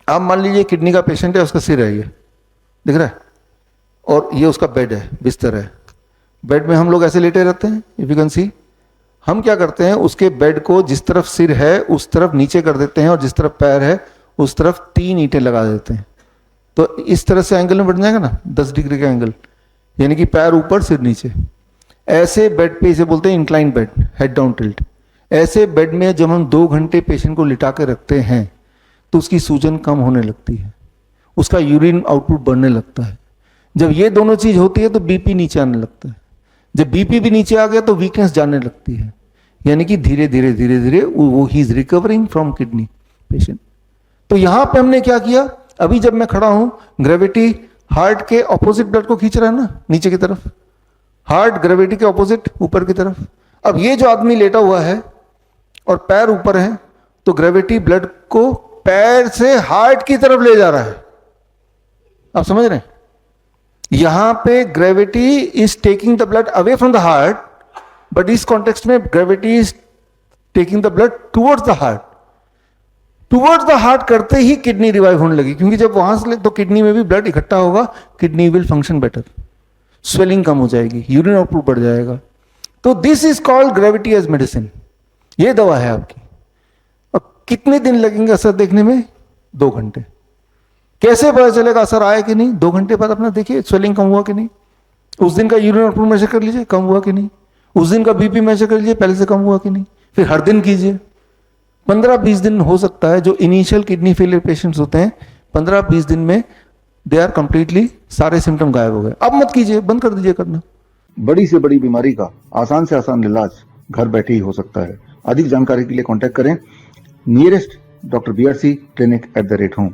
आप मान लीजिए किडनी का पेशेंट है, उसका सिर है, ये दिख रहा है, और ये उसका बेड है, बिस्तर है। बेड में हम लोग ऐसे लेटे रहते हैं, इफ यू कैन सी। हम क्या करते हैं, उसके बेड को जिस तरफ सिर है उस तरफ नीचे कर देते हैं, और जिस तरफ पैर है उस तरफ 3 ईंटें लगा देते हैं। तो इस तरह से एंगल में बढ़ जाएगा ना, 10 डिग्री का एंगल, यानी कि पैर ऊपर सिर नीचे। ऐसे बेड पे, इसे बोलते हैं incline bed, head down tilt. ऐसे बेड में जब हम 2 घंटे पेशेंट को लिटा के रखते हैं तो उसकी सूजन कम होने लगती है, उसका यूरिन आउटपुट बढ़ने लगता है। जब ये दोनों चीज होती है तो बीपी नीचे आने लगता है। जब बीपी भी नीचे आ गया तो वीकनेस जाने लगती है, यानी कि धीरे धीरे धीरे धीरे वो he is recovering from kidney patient. तो यहां पे हमने क्या किया, अभी जब मैं खड़ा हूं, ग्रेविटी हार्ट के ऑपोजिट ब्लड को खींच रहा है ना, नीचे की तरफ। हार्ट ग्रेविटी के ऑपोजिट ऊपर की तरफ। अब ये जो आदमी लेटा हुआ है और पैर ऊपर है, तो ग्रेविटी ब्लड को पैर से हार्ट की तरफ ले जा रहा है। आप समझ रहे हैं, यहां पे gravity is taking the blood away from the heart, but इस कॉन्टेक्स्ट में gravity is taking the blood towards the heart. Towards the heart करते ही किडनी रिवाइव होने लगी, क्योंकि जब वहां से तो किडनी में भी ब्लड इकट्ठा होगा, kidney will function better, swelling कम हो जाएगी, यूरिन आउटपुट बढ़ जाएगा। तो this is called gravity as medicine. ये दवा है आपकी। अब कितने दिन लगेंगे असर देखने में? 2 घंटे। कैसे पता चलेगा असर आया कि नहीं? 2 घंटे बाद अपना देखिए स्वेलिंग कम हुआ कि नहीं, उस दिन का यूरिन आउटपुट मेजर कर लीजिए, कम हुआ कि नहीं, उस दिन का बीपी मेजर कर लीजिए, पहले से कम हुआ कि नहीं। फिर हर दिन कीजिए। 15-20 दिन हो सकता है, जो इनिशियल किडनी फेलियर पेशेंट्स होते हैं, 15-20 दिन में दे आर कंप्लीटली सारे सिम्टम गायब हो गए। अब मत कीजिए, बंद कर दीजिए करना। बड़ी से बड़ी बीमारी का आसान से आसान इलाज घर बैठे ही हो सकता है। अधिक जानकारी के लिए कांटेक्ट करें nearest doctor BRC clinic @home।